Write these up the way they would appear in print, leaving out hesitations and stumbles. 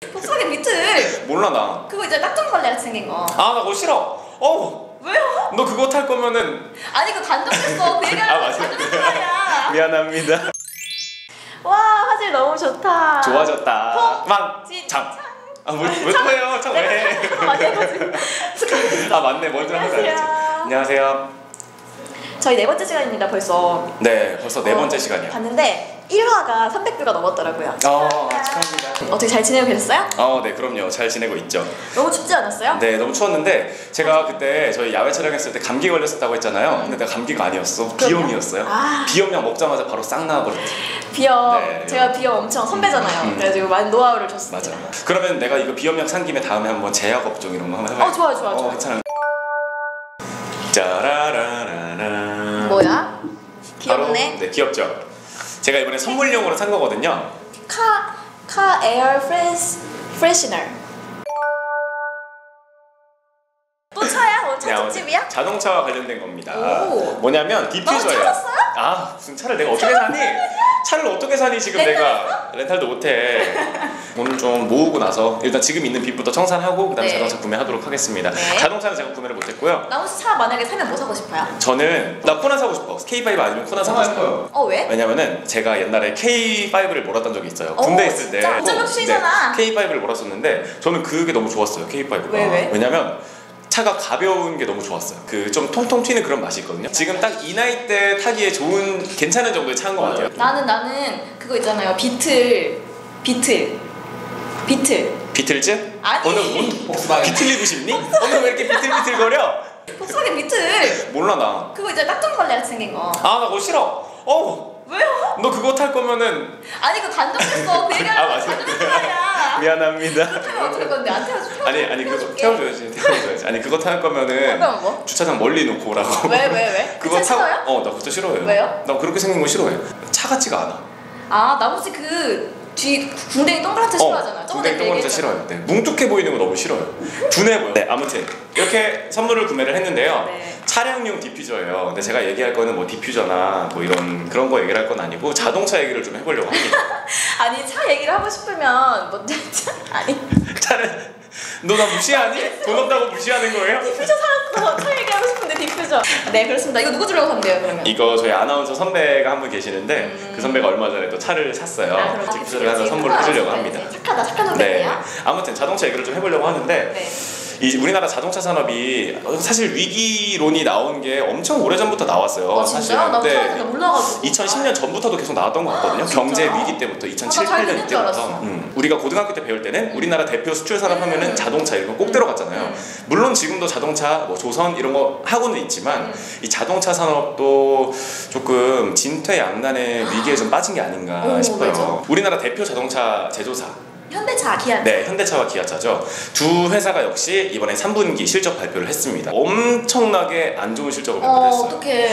폭스바겐 비틀. 몰라 나. 그거 이제 딱정벌레 같이 생긴 거. 아 나 그거 싫어. 왜요? 너 그거 탈 거면은. 아니 그 단정했어. 그 얘기하면 단정했잖아야. 미안합니다. 와 화질 너무 좋다. 좋아졌다. 장. 왜 또해요? 참 왜? 많이 해가지고. 아 맞네. 먼저 하는 거 알지. 안녕하세요. 저희 4번째 시간입니다 벌써. 네, 벌써 4번째 시간이야. 봤는데 1화가 300뷰가 넘었더라고요. 축하합니다. 어떻게 잘 지내고 계셨어요? 네, 그럼요. 잘 지내고 있죠. 너무 춥지 않았어요? 네, 너무 추웠는데 제가 그때 저희 야외 촬영했을 때 감기 걸렸었다고 했잖아요. 근데 내가 감기가 아니었어. 비염이었어요. 비염약 먹자마자 바로 싹 나와버렸지. 비염. 네. 제가 비염 엄청 선배잖아요. 그래가지고 많은 노하우를 줬습니다. 맞아. 그러면 내가 이거 비염약 산 김에 다음에 한번 제약 업종 이런 거 한번 해봐요. 좋아요. 괜찮아요. 짜라라라라. 뭐야? 귀엽네. 바로, 네, 귀엽죠. 제가 이번에 선물용으로 산 거거든요. 카 에어 프레시너. 또 차야? 오늘 차집이야? 자동차와 관련된 겁니다. 오. 뭐냐면 디퓨저예요. 찾았어요? 무슨 차를 내가 어떻게 사니? 차를 어떻게 사니 지금 내가 렌탈도 못해. 오늘 좀 모으고 나서 일단 지금 있는 빚부터 청산하고 그다음에 자동차 구매하도록 하겠습니다. 자동차는 제가 구매를 못했고요. 나 혹시 차 만약에 사면 뭐 사고 싶어요? 저는 나 코나 사고 싶어. K5 아니면 코나 사고 싶어요. 왜? 왜냐면은 제가 옛날에 K5를 몰았던 적이 있어요. 군대 있을 때. 운전병이잖아. K5를 몰았었는데 저는 그게 너무 좋았어요. K5가. 왜? 왜냐면 차가 가벼운 게 너무 좋았어요. 그 좀 통통 튀는 그런 맛이 있거든요. 지금 딱 이 나이 때 타기에 좋은 괜찮은 정도의 차인 것 같아요. 나는 그거 있잖아요. 비틀즈? 아니. 오늘 비틀리고 싶니? 오늘 왜 이렇게 비틀비틀거려? 폭스바겐 비틀. 몰라 나. 그거 이제 딱정벌레 같이 생긴 거. 나 그거 싫어. 왜요? 너 그거 탈 거면은. 아니 그 단정했어. 그 얘기하면 단정했잖아야. 미안합니다. 태우면 어쩔 건데 안 태워줘. 아니 그거 태워줘야지. 아니 그거 탈 거면은 그러면 뭐? 주차장 멀리 놓고 오라고. 왜? 그거 싫어요? 나 그거 싫어해요. 왜요? 나 그렇게 생긴 거 싫어해. 차 같지가 않아. 나 혹시 그 뒤 궁뎅이 동그란 차 싫어하잖아요. 궁뎅이 동그란 차 싫어요. 네, 뭉툭해 보이는 거 너무 싫어요. 둔해 보여. 네, 아무튼 이렇게 선물을 구매를 했는데요. 차량용 디퓨저예요. 근데 제가 얘기할 거는 뭐 디퓨저나 뭐 이런 그런 거 얘기를 할 건 아니고 자동차 얘기를 좀 해보려고 합니다. 아니 차 얘기를 하고 싶으면 뭐 아니 차를 너 나 무시하니? 돈 없다고 무시하는 거예요? 디퓨저 사놨어. 차 얘기하고 싶은데 디퓨저. 네 그렇습니다. 이거 누구 주려고 샀대요 그러면? 이거 저희 아나운서 선배가 한 분 계시는데 그 선배가 얼마 전에 또 차를 샀어요. 디퓨저를 하나 선물을 해주려고 합니다. 착한 선배네요. 아무튼 자동차 얘기를 좀 해보려고 하는데 우리나라 자동차 산업이 사실 위기론이 나온 게 엄청 오래전부터 나왔어요. 진짜요? 나 몰라가지고 2010년 전부터도 계속 나왔던 것 같거든요. 경제 위기 때부터 2007, 8년 이때부터. 우리가 고등학교 때 배울 때는 우리나라 대표 수출 산업 하면은 자동차 이런 거 꼭 들어갔잖아요. 물론 지금도 자동차, 뭐 조선 이런 거 하고는 있지만 이 자동차 산업도 조금 진퇴양난의 위기에 좀 빠진 게 아닌가 싶어요. 왜죠? 우리나라 대표 자동차 제조사 현대차, 기아차. 네, 현대차와 기아차죠. 두 회사가 역시 이번에 3분기 실적 발표를 했습니다. 엄청나게 안 좋은 실적을 발표했어요. 어떡해.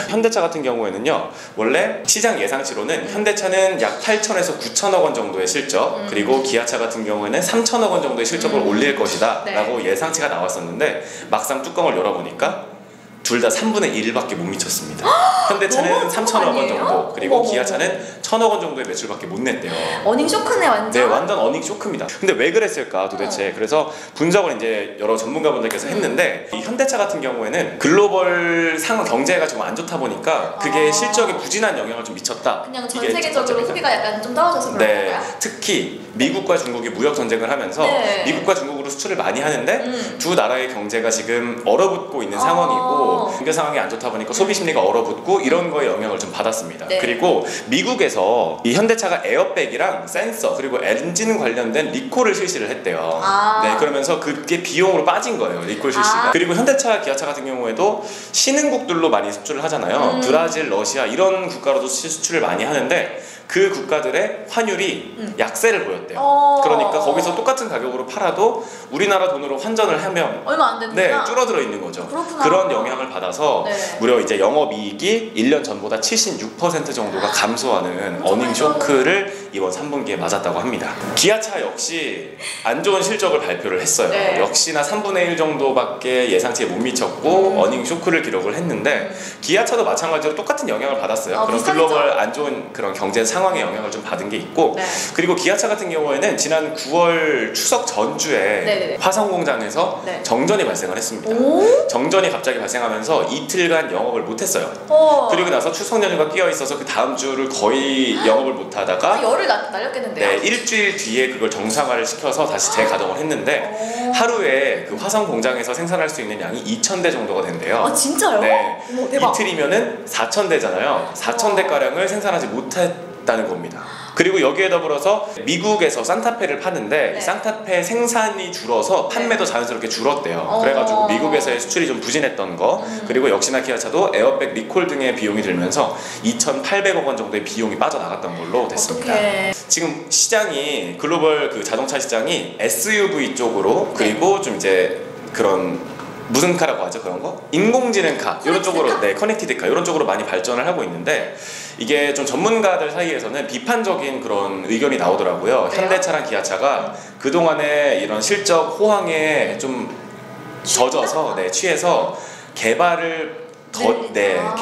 현대차 같은 경우에는요, 원래 시장 예상치로는 현대차는 약 8천에서 9천억 원 정도의 실적, 그리고 기아차 같은 경우에는 3천억 원 정도의 실적을 올릴 것이다 라고 예상치가 나왔었는데 막상 뚜껑을 열어보니까 둘 다 3분의 1밖에 못 미쳤습니다. 현대차는 3천억 원 정도, 그리고 기아차는 1,000억 원 정도의 매출밖에 못 냈대요. 어닝 쇼크네 완전. 네, 완전 어닝 쇼크입니다. 근데 왜 그랬을까 도대체? 그래서 분석을 이제 여러 전문가분들께서 했는데 이 현대차 같은 경우에는 글로벌 상황 경제가 좀 안 좋다 보니까 그게 실적에 부진한 영향을 좀 미쳤다. 그냥 전 세계적으로 소비가 약간 좀 떨어져서 그런 건가요? 특히 미국과 중국이 무역 전쟁을 하면서 미국과 중국으로 수출을 많이 하는데 두 나라의 경제가 지금 얼어붙고 있는 상황이고 경제 상황이 안 좋다 보니까 소비 심리가 얼어붙고 이런 거에 영향을 좀 받았습니다. 그리고 미국에서 이 현대차가 에어백이랑 센서 그리고 엔진 관련된 리콜을 실시를 했대요. 네, 그러면서 그게 비용으로 빠진 거예요. 리콜 실시가. 그리고 현대차, 기아차 같은 경우에도 신흥국들로 많이 수출을 하잖아요. 브라질, 러시아 이런 국가로도 수출을 많이 하는데 그 국가들의 환율이 약세를 보였대요. 그러니까 거기서 똑같은 가격으로 팔아도 우리나라 돈으로 환전을 하면 얼마 안 된다. 줄어들어 있는 거죠. 그렇구나. 그런 영향을 받아서 무려 이제 영업이익이 1년 전보다 76% 정도가 감소하는 어닝 쇼크를 이번 3분기에 맞았다고 합니다. 기아차 역시 안 좋은 실적을 발표를 했어요. 네. 역시나 3분의 1 정도밖에 예상치에 못 미쳤고 어닝 쇼크를 기록을 했는데 기아차도 마찬가지로 똑같은 영향을 받았어요. 그런 글로벌 안 좋은 그런 경제 상황의 영향을 좀 받은 게 있고 네. 그리고 기아차 같은 경우에는 지난 9월 추석 전주에 네네네. 화성 공장에서 네. 정전이 발생을 했습니다. 정전이 갑자기 발생하면서 이틀간 영업을 못했어요. 그리고 나서 추석 연휴가 끼어 있어서 그 다음 주를 거의 영업을 못하다가 열을 날렸겠는데요? 네, 일주일 뒤에 그걸 정상화를 시켜서 다시 재가동을 했는데 하루에 그 화성 공장에서 생산할 수 있는 양이 2,000대 정도가 된대요. 아 진짜요? 네. 어머, 대박. 이틀이면은 4,000대잖아요. 4,000대 가량을 생산하지 못했다는 겁니다. 그리고 여기에 더불어서 미국에서 산타페를 파는데 네. 이 산타페 생산이 줄어서 판매도 자연스럽게 줄었대요. 그래가지고 미국에서의 수출이 좀 부진했던 거 그리고 역시나 기아차도 에어백 리콜 등의 비용이 들면서 2,800억 원 정도의 비용이 빠져나갔던 걸로 됐습니다. 어떡해. 지금 시장이 글로벌 그 자동차 시장이 SUV 쪽으로 그리고 좀 이제 그런 무슨 카라고 하죠 그런 거? 인공지능카 이런 쪽으로 네 커넥티드카 이런 쪽으로 많이 발전을 하고 있는데 이게 좀 전문가들 사이에서는 비판적인 그런 의견이 나오더라고요. 현대차랑 기아차가 그동안의 이런 실적 호황에 좀 젖어서 취해서 개발을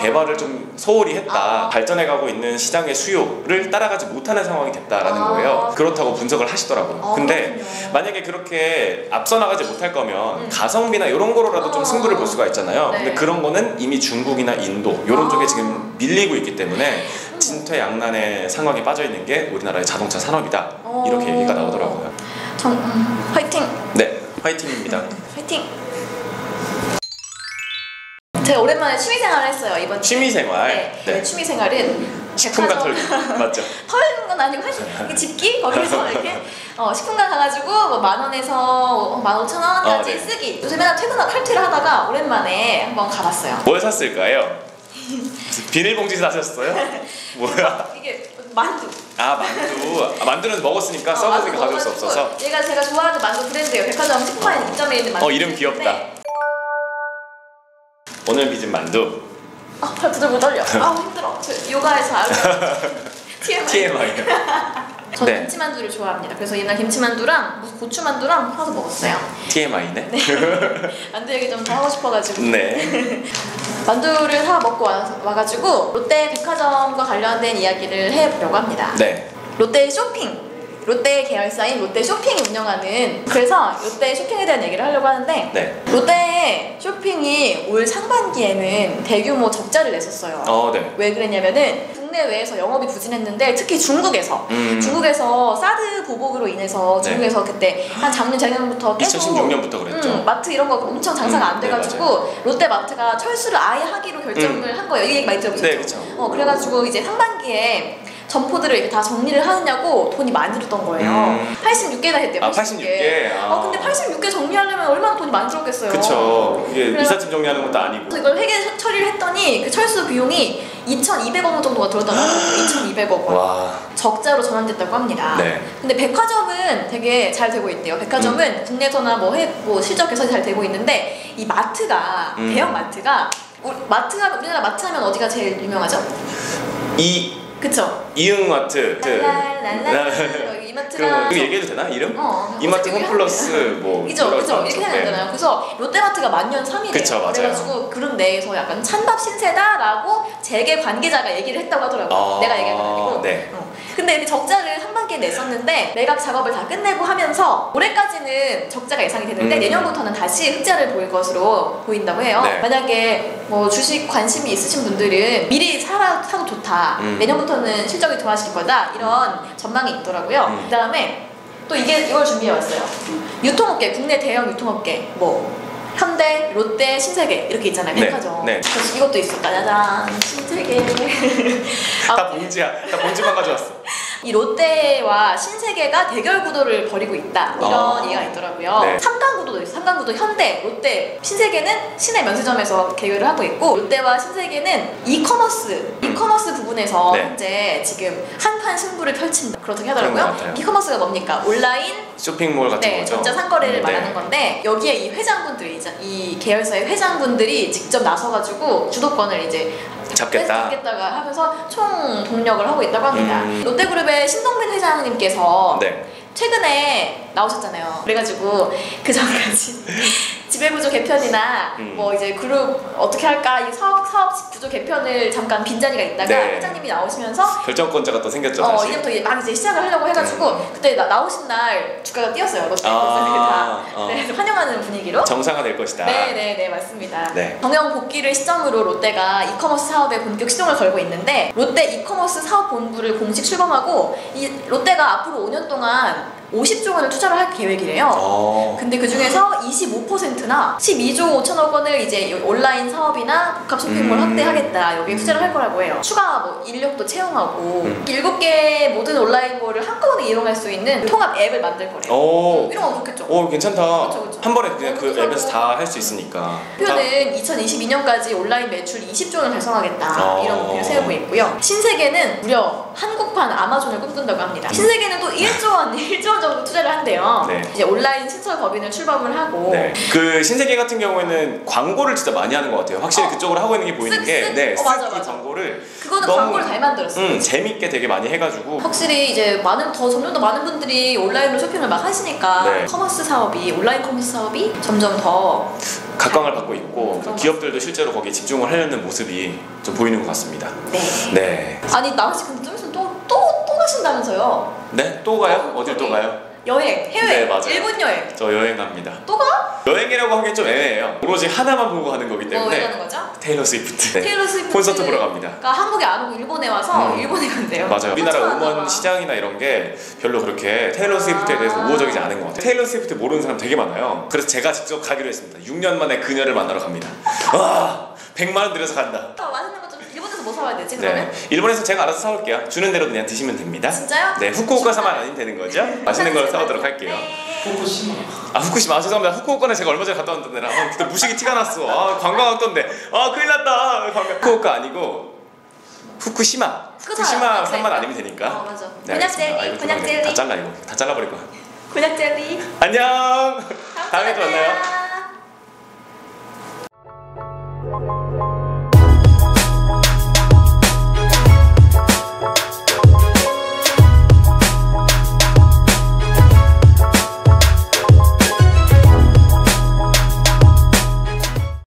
개발을 좀 소홀히 했다. 발전해가고 있는 시장의 수요를 따라가지 못하는 상황이 됐다라는 거예요. 그렇다고 분석을 하시더라고요. 근데 그렇군요. 만약에 그렇게 앞서 나가지 못할 거면 가성비나 이런 거로라도 좀 승부를 볼 수가 있잖아요. 네. 근데 그런 거는 이미 중국이나 인도 이런 쪽에 지금 밀리고 있기 때문에 진퇴양난의 상황에 빠져 있는 게 우리나라의 자동차 산업이다. 이렇게 얘기가 나오더라고요. 화이팅! 네, 화이팅입니다. 화이팅! 제가 오랜만에 취미생활을 했어요 이번 주에. 취미생활? 네. 취미생활은 식품관 털기 맞죠? 털는 건 아니고 이렇게 집기? 거기서 이렇게 식품관 가가지고 뭐 10,000원에서 15,000원까지 네. 쓰기. 요새 맨날 퇴근하고 칼퇴를 하다가 오랜만에 한번 가봤어요. 뭘 샀을까요? 비닐봉지 사셨어요? 뭐야? 이게 만두. 만두는 먹었으니까 썩었으니까 가져올 수 없어서. 얘가 제가 좋아하는 만두 브랜드예요. 백화점 식품관에 입점해 있는 만두. 이름 귀엽다. 오늘 빚은 만두. 팔 부들부들 떨려. 힘들어. 저 요가에서 아주 TMI. 저는 김치만두를 좋아합니다. 그래서 옛날 김치만두랑 고추만두랑 사서 먹었어요. TMI네? 만두 얘기 좀 더 하고 싶어가지고. 네. 만두를 사 먹고 와가지고 롯데 백화점과 관련된 이야기를 해보려고 합니다. 네. 롯데 쇼핑. 롯데 계열사인 롯데 쇼핑이 운영하는 그래서 롯데 쇼핑에 대한 얘기를 하려고 하는데 네. 롯데 쇼핑이 올 상반기에는 대규모 적자를 냈었어요. 네. 왜 그랬냐면은 국내외에서 영업이 부진했는데 특히 중국에서 사드 보복으로 인해서 중국에서 그때 한 작년 재작년부터 계속 2016년부터 그랬죠. 마트 이런 거 엄청 장사가 안 돼가지고 롯데마트가 철수를 아예 하기로 결정을 한 거예요. 이 얘기 많이 들어보셨죠? 네, 그렇죠. 그래가지고 이제 상반기에 점포들을 이렇게 다 정리를 하느냐고 돈이 많이 들었던 거예요. 86개나 했대요. 86개. 근데 86개 정리하려면 얼마나 돈이 많이 들었겠어요. 그쵸. 이게 이삿짐 정리하는 것도 아니고. 그래서 이걸 회계 처리를 했더니 그 철수 비용이 2,200억 원 정도가 들었다고 합니다. 2,200억 원. 와. 적자로 전환됐다고 합니다. 네. 근데 백화점은 되게 잘 되고 있대요. 백화점은 국내에서나 뭐 실적 개선이 잘 되고 있는데 이 마트가 대형 마트가 우리나라 마트 하면 어디가 제일 유명하죠? 그쵸? 이응마트. 이마트랑 이거 얘기해도 되나? 이름? 이마트 어차피 홈플러스 그죠 이렇게 해야 되잖아요. 그래서 롯데마트가 만년 3위래요. 그쵸, 맞아요. 그래가지고 그룹 내에서 약간 찬밥 신세다라고 재계 관계자가 얘기를 했다고 하더라고요. 내가 얘기한 건 아니고. 네. 근데 이렇게 적자를 상반기에 냈었는데 매각 작업을 다 끝내고 하면서 올해까지는 적자가 예상이 되는데 내년부터는 다시 흑자를 보일 것으로 보인다고 해요. 네. 만약에 뭐 주식 관심이 있으신 분들은 미리 사도 좋다. 내년부터는 실적이 좋아질 거다. 이런 전망이 있더라고요. 그 다음에 또 이걸 준비해왔어요. 유통업계, 국내 대형 유통업계 뭐 현대, 롯데, 신세계 이렇게 있잖아요. 백화점. 네. 그래서 이것도 있어. 짜자잔. 신세계. 다 봉지야. 다 봉지만 가져왔어. 이 롯데와 신세계가 대결 구도를 벌이고 있다. 이런 얘기가 있더라고요. 네. 3강 구도도 있어요. 3강 구도 현대, 롯데, 신세계는 시내 면세점에서 대결을 하고 있고 롯데와 신세계는 이커머스 부분에서 현재 지금 한판 승부를 펼친다. 그렇다고 하더라고요. 이커머스가 뭡니까? 온라인 쇼핑몰 같은 거죠. 전자 상거래를 말하는 건데 여기에 이 회장분들이 이 계열사의 회장분들이 직접 나서가지고 주도권을 이제 잡겠다가 하면서 총 동력을 하고 있다고 합니다. 롯데그룹의 신동빈 회장님께서 네. 최근에 나오셨잖아요. 그래가지고 그 전까지 지배구조 개편이나 뭐 이제 그룹 어떻게 할까 이 사업 구조 개편을 잠깐 빈자리가 있다가 네. 회장님이 나오시면서 결정권자가 또 생겼죠. 사실. 이제부터 막 이제 시작을 하려고 해가지고 그때 나오신 날 주가가 뛰었어요. 롯데 네, 환영하는 분위기로 정상화될 것이다. 네 맞습니다. 네. 경영 복귀를 시점으로 롯데가 이커머스 사업에 본격 시동을 걸고 있는데 롯데 이커머스 사업 본부를 공식 출범하고 이 롯데가 앞으로 5년 동안 50조 원을 투자를 할 계획이래요. 근데 그 중에서 25%나 12조 5천억 원을 이제 온라인 사업이나 복합 쇼핑몰 확대하겠다. 여기에 투자를 할 거라고 해요. 추가 뭐 인력도 채용하고 7개 모든 온라인몰을 한꺼번에 이용할 수 있는 통합 앱을 만들 거래요. 이런 거 좋겠죠? 괜찮다. 그쵸. 한 번에 그냥 그 앱에서 다 할 수 있으니까. 목표는 2022년까지 온라인 매출 20조 원을 달성하겠다. 이런 목표를 세우고 있고요. 신세계는 무려 한국판 아마존을 꿈꾼다고 합니다. 신세계는 또 1조 원 정도 투자를 한대요. 네. 이제 온라인 신설 법인을 출범을 하고 네. 그 신세계 같은 경우에는 광고를 진짜 많이 하는 것 같아요. 확실히 그쪽으로 하고 있는 게 보이는 게 맞아. 광고를 그거는 광고를 잘 만들었어요. 재밌게 되게 많이 해가지고 확실히 이제 점점 더 많은 분들이 온라인으로 쇼핑을 막 하시니까 커머스 사업이 온라인 커머스 사업이 점점 더 각광을 받고 있고 기업들도 실제로 거기에 집중을 하려는 모습이 좀 보이는 것 같습니다. 네. 아니 나은 씨 근데 좀 있으면 또 가신다면서요? 네? 또 가요? 어딜 또 가요? 여행, 해외, 네, 맞아요. 일본 여행. 저 여행 갑니다. 또 가? 여행이라고 하긴 좀 애매해요. 오로지 하나만 보고 가는 거기 때문에. 뭐 가는 거죠? 테일러 스위프트. 테일러 스위프트 콘서트 보러 갑니다. 그러니까 한국에 안 오고 일본에 와서 일본에 간대요. 맞아요. 우리나라 음원 시장이나 이런 게 별로 그렇게 테일러 스위프트에 대해서 우호적이지 않은 것 같아요. 테일러 스위프트 모르는 사람 되게 많아요. 그래서 제가 직접 가기로 했습니다. 6년 만에 그녀를 만나러 갑니다. 와, 100만 원 들여서 간다. 맛있는 거 좀 일본에서 뭐 사와야 되지 그러면? 일본에서 제가 알아서 사올게요. 주는 대로 그냥 드시면 됩니다. 진짜요? 네, 후쿠오카사만 아니면 되는 거죠? 맛있는 걸 사오도록 할게요. 후쿠시마. 죄송합니다. 후쿠오카는 제가 얼마 전에 갔다 왔는데 그때 무식이 티가 났어. 관광 왔던데. 큰일 났다. 후쿠오카 아니고 후쿠시마. 후쿠시마 산만 아니면 되니까. 맞아. 네, 곤약 젤리, 곤약 젤리. 다 잘라 이거. 다 잘라버릴 거야. 곤약 젤리. 안녕. 다음에 또 만나요.